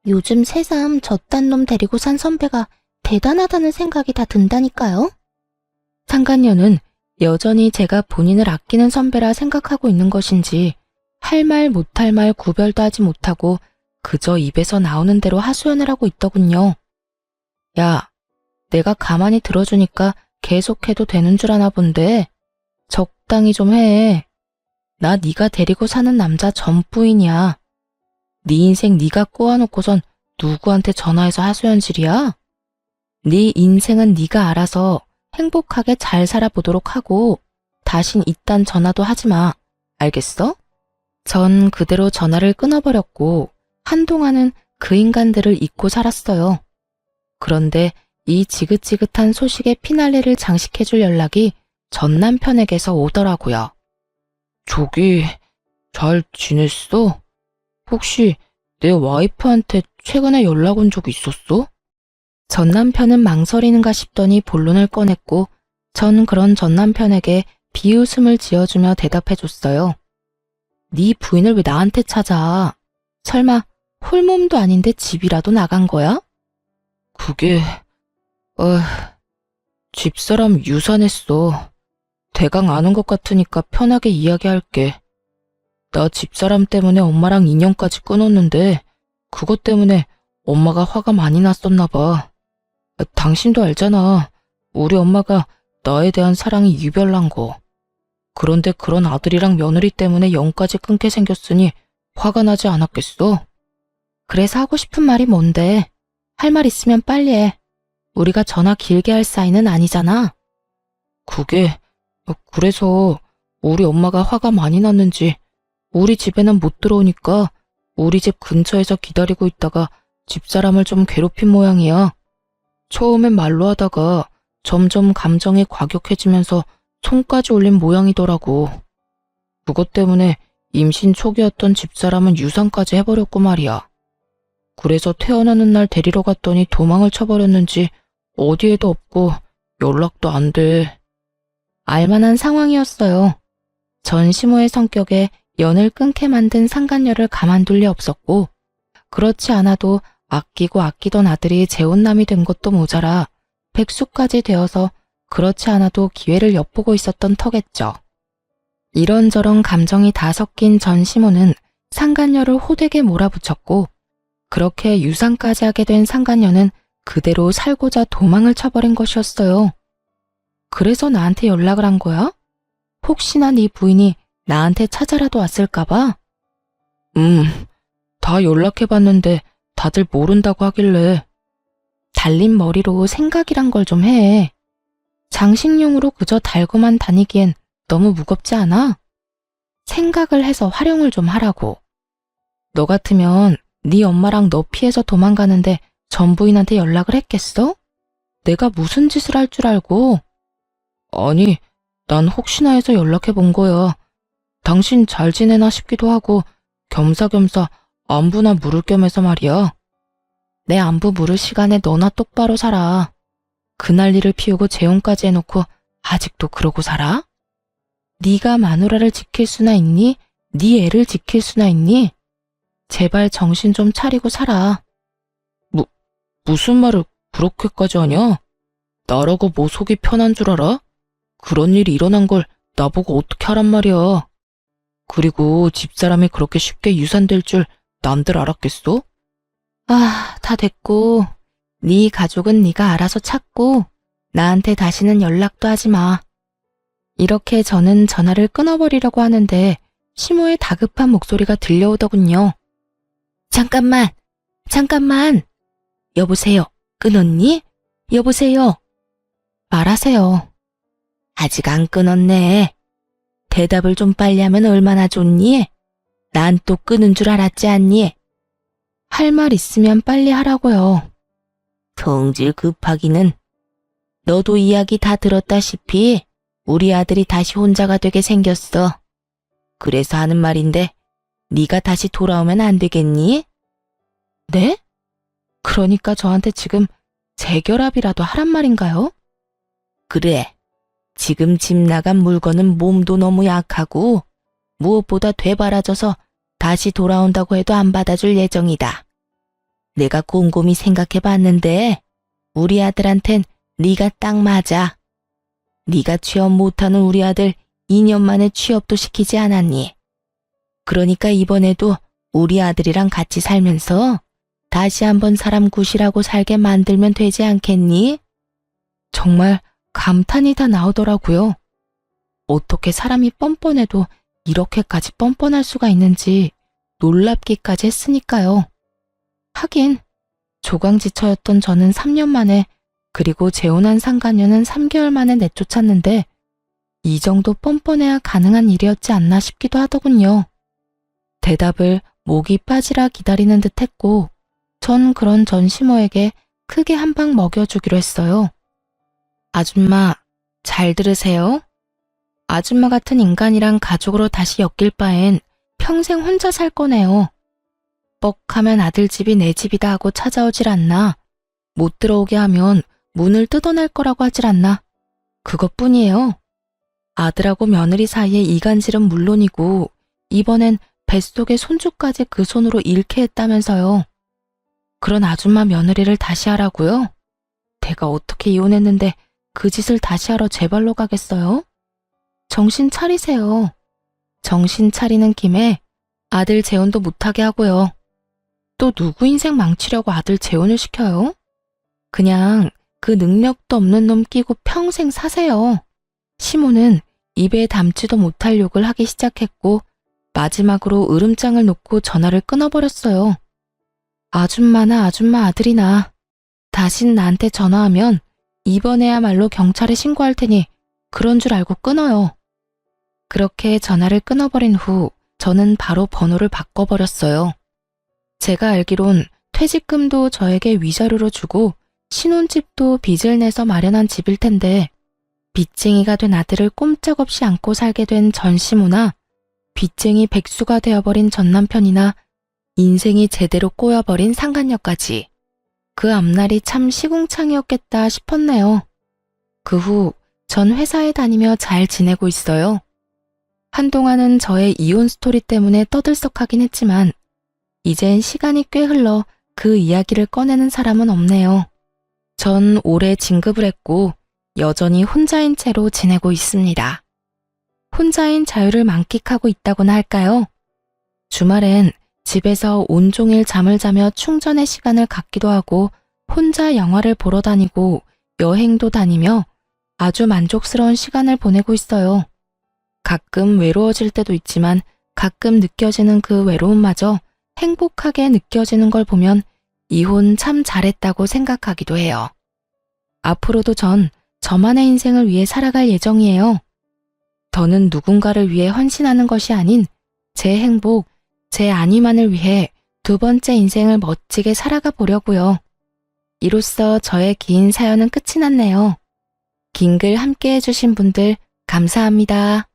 요즘 새삼 저딴 놈 데리고 산 선배가 대단하다는 생각이 다 든다니까요. 상간녀는 여전히 제가 본인을 아끼는 선배라 생각하고 있는 것인지 할 말 못할 말 구별도 하지 못하고 그저 입에서 나오는 대로 하소연을 하고 있더군요. 야, 내가 가만히 들어주니까 계속해도 되는 줄 아나 본데 적당히 좀 해. 나 네가 데리고 사는 남자 전부인이야. 네 인생 네가 꼬아놓고선 누구한테 전화해서 하소연질이야? 네 인생은 네가 알아서 행복하게 잘 살아보도록 하고 다신 이딴 전화도 하지 마. 알겠어? 전 그대로 전화를 끊어버렸고 한동안은 그 인간들을 잊고 살았어요. 그런데 이 지긋지긋한 소식의 피날레를 장식해줄 연락이 전 남편에게서 오더라고요. 저기, 잘 지냈어? 혹시 내 와이프한테 최근에 연락 온 적 있었어? 전 남편은 망설이는가 싶더니 본론을 꺼냈고 전 그런 전 남편에게 비웃음을 지어주며 대답해줬어요. 네 부인을 왜 나한테 찾아? 설마 홀몸도 아닌데 집이라도 나간 거야? 그게... 집사람 유산했어. 대강 아는 것 같으니까 편하게 이야기할게. 나 집사람 때문에 엄마랑 인연까지 끊었는데 그것 때문에 엄마가 화가 많이 났었나 봐. 당신도 알잖아. 우리 엄마가 나에 대한 사랑이 유별난 거. 그런데 그런 아들이랑 며느리 때문에 영까지 끊게 생겼으니 화가 나지 않았겠어? 그래서 하고 싶은 말이 뭔데? 할 말 있으면 빨리 해. 우리가 전화 길게 할 사이는 아니잖아. 그래서 우리 엄마가 화가 많이 났는지 우리 집에는 못 들어오니까 우리 집 근처에서 기다리고 있다가 집사람을 좀 괴롭힌 모양이야. 처음엔 말로 하다가 점점 감정이 과격해지면서 손까지 올린 모양이더라고. 그것 때문에 임신 초기였던 집사람은 유산까지 해버렸고 말이야. 그래서 태어나는 날 데리러 갔더니 도망을 쳐버렸는지 어디에도 없고 연락도 안 돼. 알만한 상황이었어요. 전 시모의 성격에 연을 끊게 만든 상간녀를 가만둘 리 없었고 그렇지 않아도 아끼고 아끼던 아들이 재혼남이 된 것도 모자라 백수까지 되어서 그렇지 않아도 기회를 엿보고 있었던 터겠죠. 이런저런 감정이 다 섞인 전 시모는 상간녀를 호되게 몰아붙였고 그렇게 유산까지 하게 된 상간녀는 그대로 살고자 도망을 쳐버린 것이었어요. 그래서 나한테 연락을 한 거야? 혹시나 네 부인이 나한테 찾아라도 왔을까봐? 다 연락해봤는데 다들 모른다고 하길래. 달린 머리로 생각이란 걸 좀 해. 장식용으로 그저 달고만 다니기엔 너무 무겁지 않아? 생각을 해서 활용을 좀 하라고. 너 같으면 네 엄마랑 너 피해서 도망가는데 전 부인한테 연락을 했겠어? 내가 무슨 짓을 할 줄 알고? 아니, 난 혹시나 해서 연락해 본 거야. 당신 잘 지내나 싶기도 하고 겸사겸사 안부나 물을 겸 해서 말이야. 내 안부 물을 시간에 너나 똑바로 살아. 그 난리를 피우고 재혼까지 해놓고 아직도 그러고 살아? 네가 마누라를 지킬 수나 있니? 네 애를 지킬 수나 있니? 제발 정신 좀 차리고 살아. 무슨 말을 그렇게까지 하냐? 나라고 뭐 속이 편한 줄 알아? 그런 일이 일어난 걸 나보고 어떻게 하란 말이야. 그리고 집사람이 그렇게 쉽게 유산될 줄 남들 알았겠어? 다 됐고. 네 가족은 네가 알아서 찾고 나한테 다시는 연락도 하지 마. 이렇게 저는 전화를 끊어버리려고 하는데 시모의 다급한 목소리가 들려오더군요. 잠깐만. 여보세요. 끊었니? 여보세요. 말하세요. 아직 안 끊었네. 대답을 좀 빨리 하면 얼마나 좋니? 난 또 끊은 줄 알았지 않니? 할 말 있으면 빨리 하라고요. 성질 급하기는. 너도 이야기 다 들었다시피 우리 아들이 다시 혼자가 되게 생겼어. 그래서 하는 말인데 네가 다시 돌아오면 안 되겠니? 네? 그러니까 저한테 지금 재결합이라도 하란 말인가요? 그래. 지금 집 나간 물건은 몸도 너무 약하고 무엇보다 되바라져서 다시 돌아온다고 해도 안 받아줄 예정이다. 내가 곰곰이 생각해봤는데 우리 아들한텐 네가 딱 맞아. 네가 취업 못하는 우리 아들 2년 만에 취업도 시키지 않았니? 그러니까 이번에도 우리 아들이랑 같이 살면서 다시 한번 사람 구실하고 살게 만들면 되지 않겠니? 정말 감탄이 다 나오더라고요. 어떻게 사람이 뻔뻔해도 이렇게까지 뻔뻔할 수가 있는지 놀랍기까지 했으니까요. 하긴 조강지처였던 저는 3년 만에 그리고 재혼한 상간녀는 3개월 만에 내쫓았는데 이 정도 뻔뻔해야 가능한 일이었지 않나 싶기도 하더군요. 대답을 목이 빠지라 기다리는 듯 했고 전 그런 전 시모에게 크게 한 방 먹여주기로 했어요. 아줌마, 잘 들으세요. 아줌마 같은 인간이랑 가족으로 다시 엮일 바엔 평생 혼자 살 거네요. 뻑하면 아들 집이 내 집이다 하고 찾아오질 않나. 못 들어오게 하면 문을 뜯어낼 거라고 하질 않나. 그것뿐이에요. 아들하고 며느리 사이의 이간질은 물론이고 이번엔 뱃속의 손주까지 그 손으로 잃게 했다면서요. 그런 아줌마 며느리를 다시 하라고요? 내가 어떻게 이혼했는데 그 짓을 다시 하러 제 발로 가겠어요? 정신 차리세요. 정신 차리는 김에 아들 재혼도 못하게 하고요. 또 누구 인생 망치려고 아들 재혼을 시켜요? 그냥 그 능력도 없는 놈 끼고 평생 사세요. 시모는 입에 담지도 못할 욕을 하기 시작했고 마지막으로 으름장을 놓고 전화를 끊어버렸어요. 아줌마나 아줌마 아들이나 다신 나한테 전화하면 이번에야말로 경찰에 신고할 테니 그런 줄 알고 끊어요. 그렇게 전화를 끊어버린 후 저는 바로 번호를 바꿔버렸어요. 제가 알기론 퇴직금도 저에게 위자료로 주고 신혼집도 빚을 내서 마련한 집일 텐데 빚쟁이가 된 아들을 꼼짝없이 안고 살게 된 전시모나 빚쟁이 백수가 되어버린 전남편이나 인생이 제대로 꼬여버린 상간녀까지 그 앞날이 참 시궁창이었겠다 싶었네요. 그 후 전 회사에 다니며 잘 지내고 있어요. 한동안은 저의 이혼 스토리 때문에 떠들썩하긴 했지만 이젠 시간이 꽤 흘러 그 이야기를 꺼내는 사람은 없네요. 전 올해 진급을 했고 여전히 혼자인 채로 지내고 있습니다. 혼자인 자유를 만끽하고 있다고나 할까요? 주말엔 집에서 온종일 잠을 자며 충전의 시간을 갖기도 하고 혼자 영화를 보러 다니고 여행도 다니며 아주 만족스러운 시간을 보내고 있어요. 가끔 외로워질 때도 있지만 가끔 느껴지는 그 외로움마저 행복하게 느껴지는 걸 보면 이혼 참 잘했다고 생각하기도 해요. 앞으로도 전 저만의 인생을 위해 살아갈 예정이에요. 더는 누군가를 위해 헌신하는 것이 아닌 제 행복, 제 안위만을 위해 두 번째 인생을 멋지게 살아가 보려고요. 이로써 저의 긴 사연은 끝이 났네요. 긴 글 함께 해주신 분들 감사합니다.